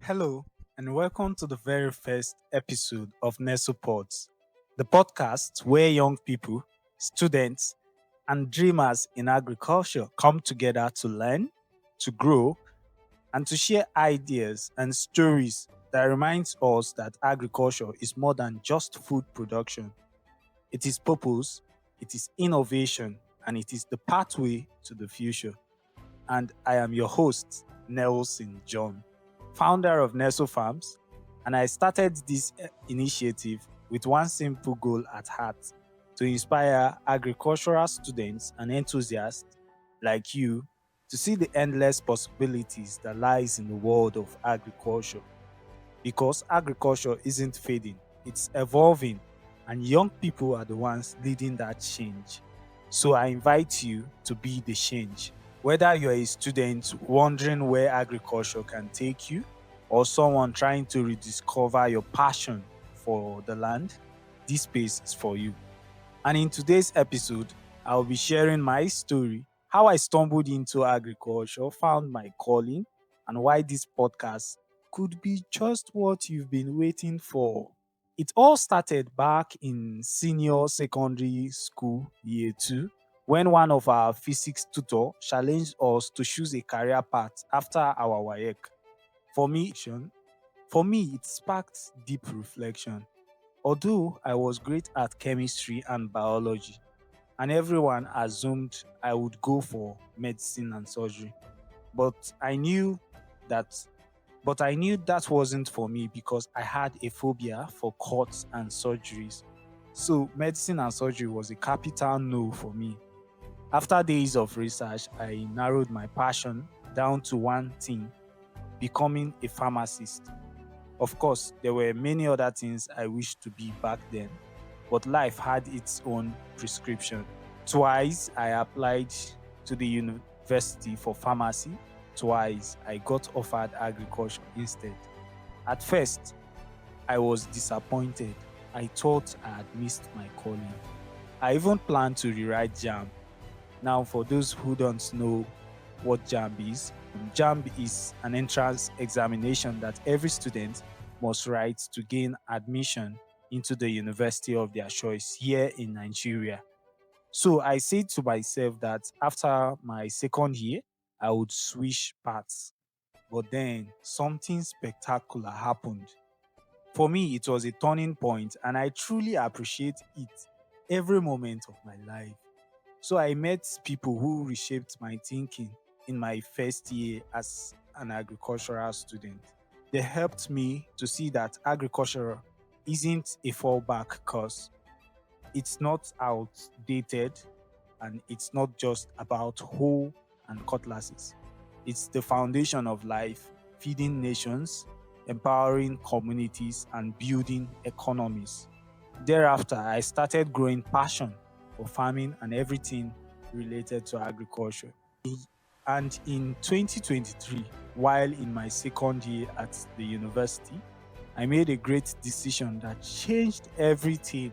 Hello, and welcome to the very first episode of Neso Pods, the podcast where young people, students, and dreamers in agriculture come together to learn, to grow, and to share ideas and stories that reminds us that agriculture is more than just food production. It is purpose, it is innovation, and it is the pathway to the future. And I am your host, Nelson John, founder of Neso Farms. And I started this initiative with one simple goal at heart to inspire agricultural students and enthusiasts like you to see the endless possibilities that lies in the world of agriculture. Because agriculture isn't fading, it's evolving, and young people are the ones leading that change. So I invite you to be the change. Whether you're a student wondering where agriculture can take you, or someone trying to rediscover your passion for the land, this space is for you. And in today's episode, I'll be sharing my story, how I stumbled into agriculture, found my calling, and why this podcast could be just what you've been waiting for. It all started back in senior secondary school, year two, when one of our physics tutor challenged us to choose a career path after our WAEC. For me, it sparked deep reflection. Although I was great at chemistry and biology, and everyone assumed I would go for medicine and surgery. But I knew that but I knew that wasn't for me because I had a phobia for cuts and surgeries. So medicine and surgery was a capital no for me. After days of research, I narrowed my passion down to one thing, becoming a pharmacist. Of course, there were many other things I wished to be back then, but life had its own prescription. Twice I applied to the university for pharmacy. Twice I got offered agriculture instead. At first, I was disappointed. I thought I had missed my calling. I even planned to rewrite JAM. Now, for those who don't know what JAM is an entrance examination that every student must write to gain admission into the university of their choice here in Nigeria. So I said to myself that after my second year, I would switch paths. But then something spectacular happened. For me, it was a turning point, and I truly appreciate it every moment of my life. So I met people who reshaped my thinking in my first year as an agricultural student. They helped me to see that agriculture isn't a fallback course. It's not outdated, and it's not just about hoe and cutlasses. It's the foundation of life, feeding nations, empowering communities, and building economies. Thereafter, I started growing passion for farming and everything related to agriculture. And in 2023, while in my second year at the university, I made a great decision that changed everything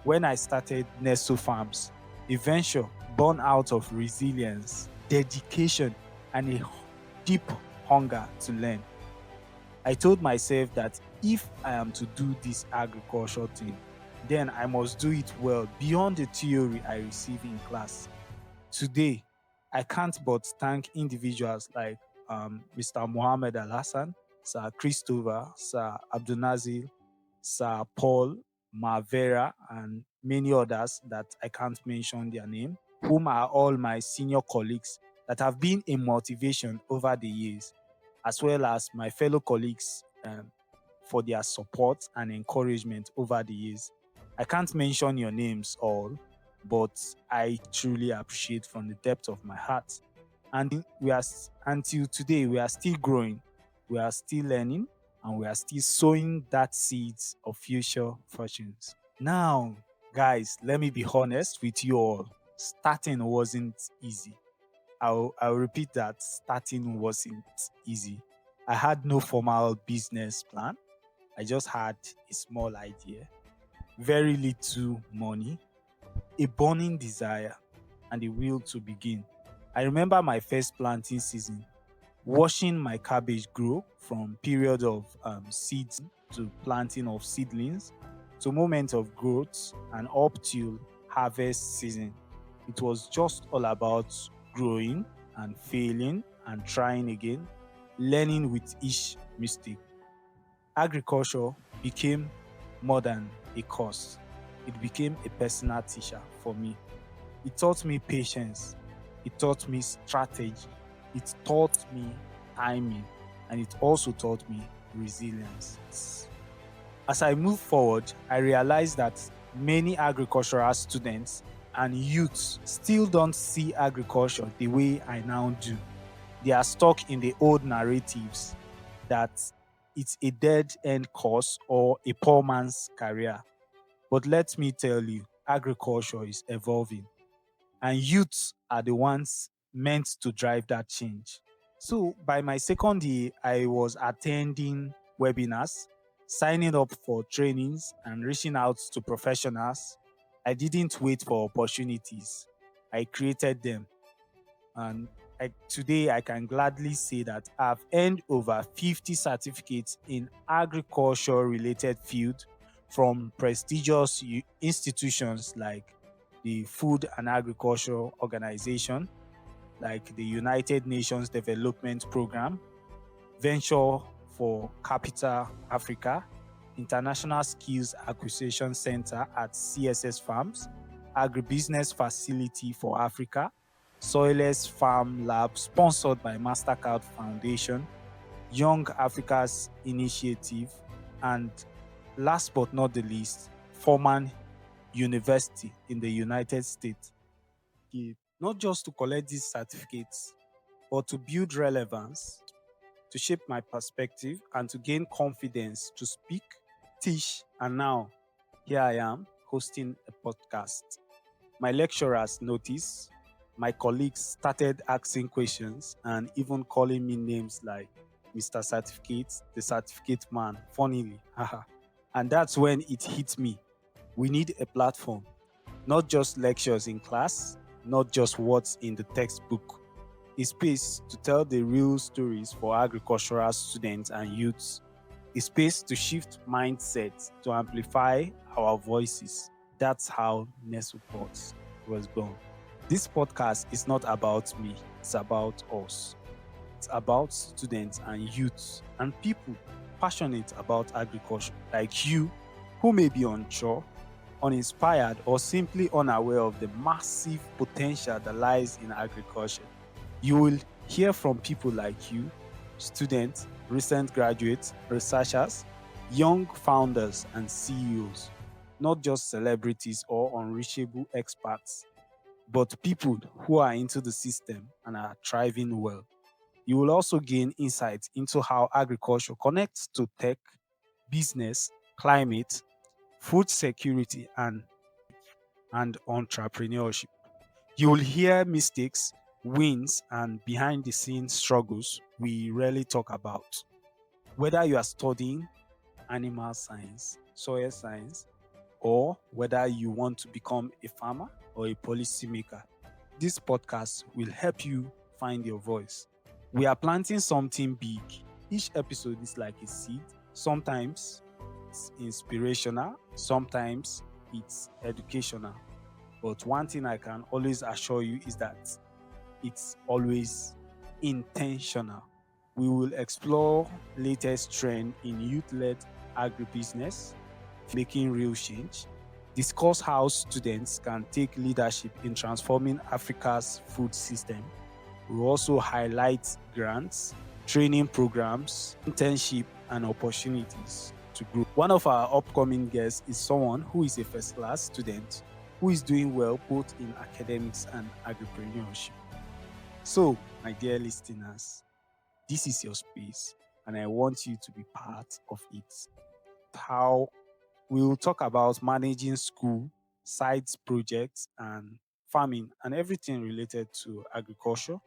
when I started Neso Farms, a venture born out of resilience, dedication, and a deep hunger to learn. I told myself that if I am to do this agriculture thing, then I must do it well beyond the theory I receive in class. Today, I can't but thank individuals like Mr. Mohammed Al Hassan, Sir Christopher, Sir Abdul Nazir, Sir Paul, Mavera, and many others that I can't mention their name, whom are all my senior colleagues that have been a motivation over the years, as well as my fellow colleagues for their support and encouragement over the years. I can't mention your names all, but I truly appreciate from the depth of my heart. And until today, we are still growing, we are still learning, and we are still sowing that seeds of future fortunes. Now, guys, let me be honest with you all. Starting wasn't easy. I'll repeat that starting wasn't easy. I had no formal business plan. I just had a small idea, very little money, a burning desire, and a will to begin. I remember my first planting season. watching my cabbage grow from period of seeds to planting of seedlings to moment of growth and up till harvest season. It was just all about growing and failing and trying again, learning with each mistake. Agriculture became more than a course. It became a personal teacher for me. It taught me patience. It taught me strategy. It taught me timing. And it also taught me resilience. As I move forward, I realized that many agricultural students and youths still don't see agriculture the way I now do. They are stuck in the old narratives that it's a dead end course or a poor man's career. But let me tell you, agriculture is evolving and youths are the ones meant to drive that change. So by my second year, I was attending webinars, signing up for trainings, and reaching out to professionals. I didn't wait for opportunities. I created them. And today I can gladly say that I've earned over 50 certificates in agriculture related field from prestigious institutions like the Food and Agriculture Organization, like the United Nations Development Program, Venture for Capital Africa, International Skills Acquisition Center at CSS Farms, Agribusiness Facility for Africa, Soilless Farm Lab sponsored by Mastercard Foundation, Young Africa's Initiative, and last but not the least, Forman University in the United States. Not just to collect these certificates, but to build relevance, to shape my perspective, and to gain confidence to speak, teach, and now here I am hosting a podcast. My lecturers noticed, my colleagues started asking questions and even calling me names like Mr. Certificate, the certificate man, funnily. Haha. And that's when it hit me. We need a platform, not just lectures in class, not just what's in the textbook. A space to tell the real stories for agricultural students and youths. A space to shift mindsets, to amplify our voices. That's how Neso Pods was born. This podcast is not about me, it's about us. It's about students and youths and people passionate about agriculture, like you, who may be unsure, uninspired, or simply unaware of the massive potential that lies in agriculture. You will hear from people like you, students, recent graduates, researchers, young founders, and CEOs, not just celebrities or unreachable experts, but people who are into the system and are thriving well. You will also gain insight into how agriculture connects to tech, business, climate, food security, and entrepreneurship. You will hear mistakes, wins, and behind the scenes struggles we rarely talk about. Whether you are studying animal science, soil science, or whether you want to become a farmer or a policymaker, this podcast will help you find your voice. We are planting something big. Each episode is like a seed. Sometimes it's inspirational, sometimes it's educational. But one thing I can always assure you is that it's always intentional. We will explore latest trend in youth-led agribusiness, making real change, discuss how students can take leadership in transforming Africa's food system. We'll also highlight grants, training programs, internship, and opportunities to grow. One of our upcoming guests is someone who is a first class student who is doing well both in academics and entrepreneurship. So, my dear listeners, this is your space, and I want you to be part of it. How we will talk about managing school, sites projects, and farming, and everything related to agriculture.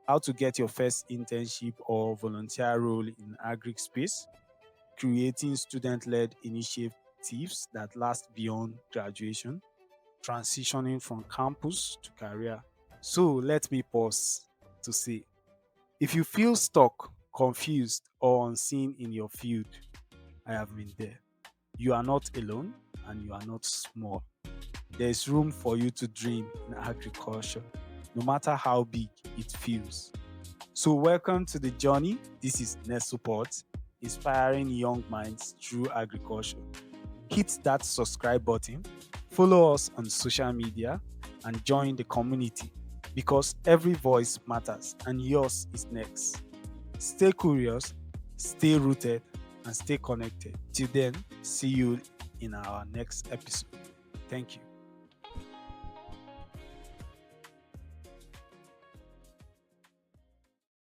How to get your first internship or volunteer role in agri space, creating student-led initiatives that last beyond graduation, transitioning from campus to career. So let me pause to say, If you feel stuck, confused, or unseen in your field, I have been there. You are not alone and you are not small. There is room for you to dream in agriculture, no matter how big it feels. So, welcome to the journey. This is Neso Pods, inspiring young minds through agriculture. Hit that subscribe button, follow us on social media, and join the community because every voice matters and yours is next. Stay curious, stay rooted, and stay connected. Till then, see you in our next episode. Thank you.